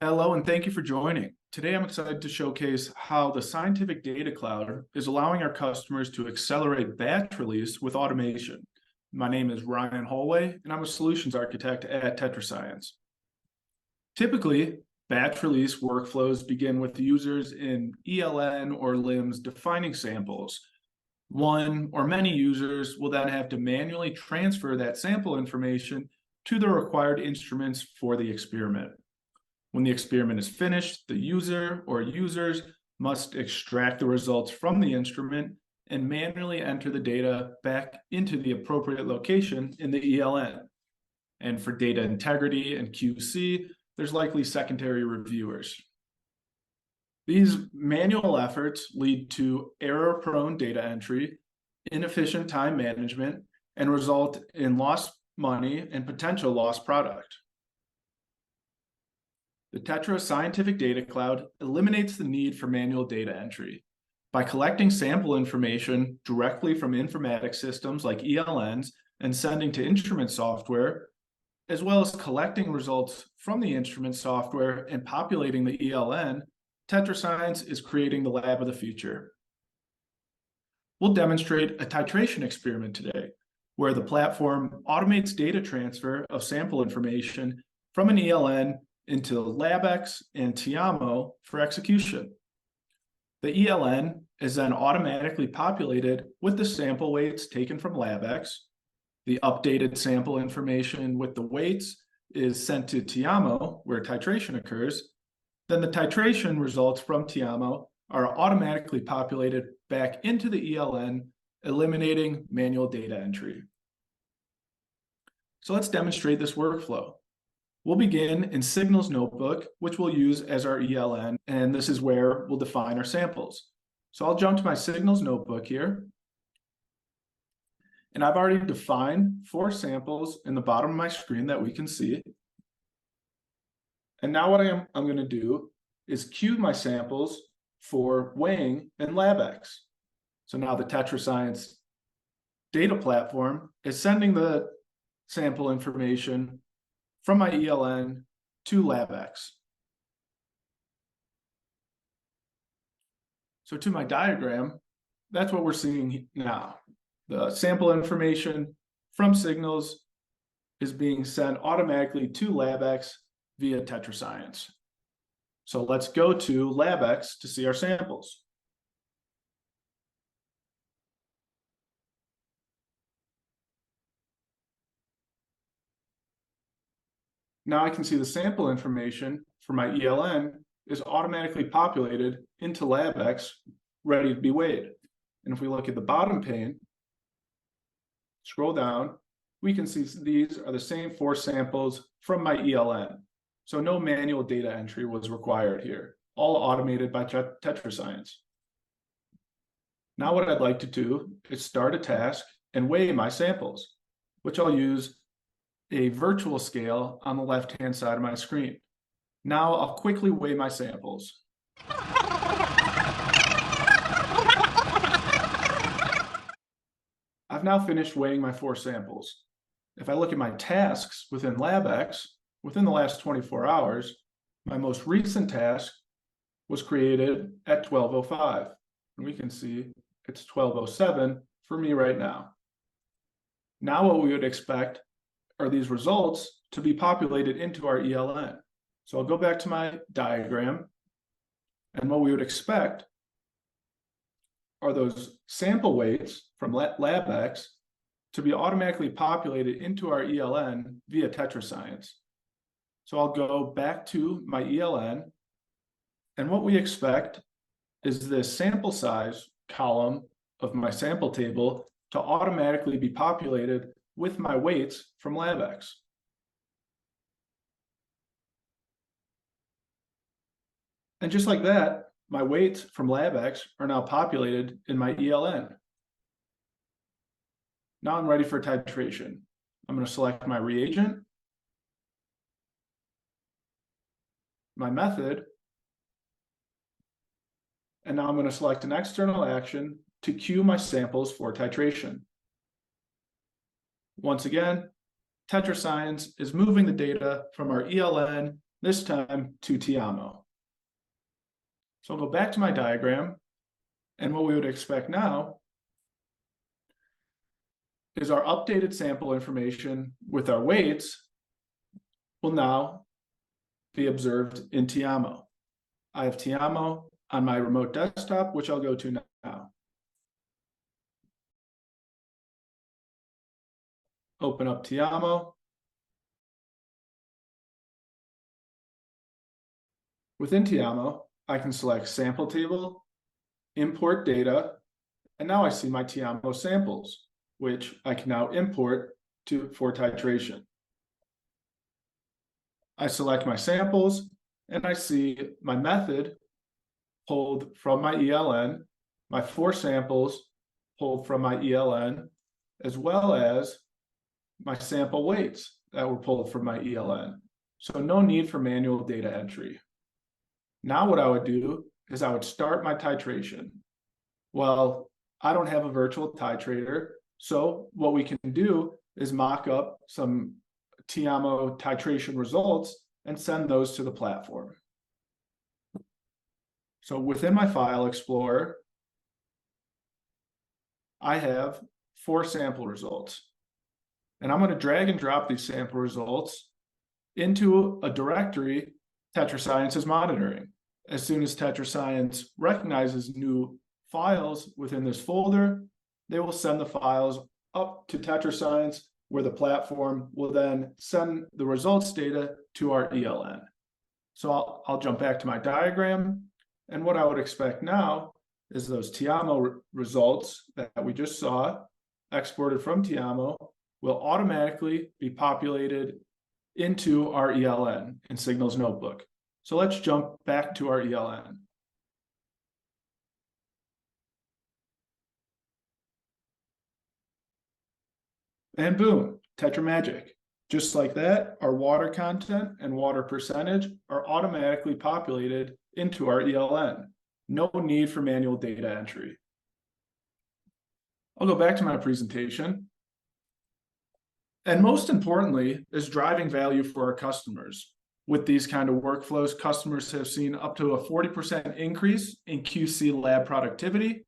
Hello, and thank you for joining. Today, I'm excited to showcase how the Scientific Data Cloud is allowing our customers to accelerate batch release with automation. My name is Ryan Hallway, and I'm a solutions architect at Tetra Science. Typically, batch release workflows begin with users in ELN or LIMS defining samples. One or many users will then have to manually transfer that sample information to the required instruments for the experiment. When the experiment is finished, the user or users must extract the results from the instrument and manually enter the data back into the appropriate location in the ELN. And for data integrity and QC, there's likely secondary reviewers. These manual efforts lead to error-prone data entry, inefficient time management, and result in lost money and potential lost product. The Tetra Scientific Data Cloud eliminates the need for manual data entry. By collecting sample information directly from informatics systems like ELNs and sending to instrument software, as well as collecting results from the instrument software and populating the ELN, Tetra Science is creating the lab of the future. We'll demonstrate a titration experiment today, where the platform automates data transfer of sample information from an ELN into LabX and tiamo for execution. The ELN is then automatically populated with the sample weights taken from LabX. The updated sample information with the weights is sent to tiamo, where titration occurs. Then the titration results from tiamo are automatically populated back into the ELN, eliminating manual data entry. So let's demonstrate this workflow. We'll begin in Signals Notebook, which we'll use as our ELN, and this is where we'll define our samples. So I'll jump to my Signals Notebook here. And I've already defined 4 samples in the bottom of my screen that we can see. And now what I'm going to do is queue my samples for weighing in LabX. So now the Tetra Science data platform is sending the sample information from my ELN to LabX. So to my diagram, that's what we're seeing now. The sample information from Signals is being sent automatically to LabX via Tetra Science. So let's go to LabX to see our samples. Now I can see the sample information for my ELN is automatically populated into LabX, ready to be weighed. And if we look at the bottom pane, scroll down, we can see these are the same 4 samples from my ELN. So no manual data entry was required here, all automated by Tetra Science. Now what I'd like to do is start a task and weigh my samples, which I'll use a virtual scale on the left-hand side of my screen. Now I'll quickly weigh my samples. I've now finished weighing my 4 samples. If I look at my tasks within LabX, within the last 24 hours, my most recent task was created at 12:05. And we can see it's 12:07 for me right now. Now what we would expect are these results to be populated into our ELN. So I'll go back to my diagram, and what we would expect are those sample weights from LabX to be automatically populated into our ELN via Tetra Science. So I'll go back to my ELN, and what we expect is this sample size column of my sample table to automatically be populated with my weights from LabX. And just like that, my weights from LabX are now populated in my ELN. Now I'm ready for titration. I'm going to select my reagent, my method, and now I'm going to select an external action to queue my samples for titration. Once again, Tetra Science is moving the data from our ELN this time to tiamo. So I'll go back to my diagram, and what we would expect now is our updated sample information with our weights will now be observed in tiamo. I have tiamo on my remote desktop, which I'll go to now. Open up tiamo. Within tiamo, I can select sample table, import data, and now I see my tiamo samples, which I can now import for titration. I select my samples, and I see my method pulled from my ELN, my 4 samples pulled from my ELN, as well as my sample weights that were pulled from my ELN. So no need for manual data entry. Now what I would do is I would start my titration. Well, I don't have a virtual titrator, so what we can do is mock up some tiamo titration results and send those to the platform. So within my file explorer, I have 4 sample results. And I'm going to drag and drop these sample results into a directory Tetra Science is monitoring. As soon as Tetra Science recognizes new files within this folder, they will send the files up to Tetra Science, where the platform will then send the results data to our ELN. So I'll jump back to my diagram, and what I would expect now is those tiamo results that we just saw exported from tiamo will automatically be populated into our ELN in Signals Notebook. So let's jump back to our ELN. And boom, Tetra Magic. Just like that, our water content and water percentage are automatically populated into our ELN. No need for manual data entry. I'll go back to my presentation. And most importantly is driving value for our customers. With these kind of workflows, customers have seen up to a 40% increase in QC lab productivity.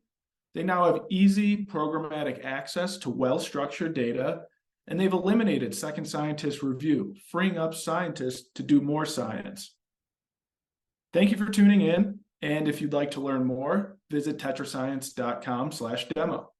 They now have easy programmatic access to well-structured data, and they've eliminated second scientist review, freeing up scientists to do more science. Thank you for tuning in, and if you'd like to learn more, visit tetrascience.com/demo.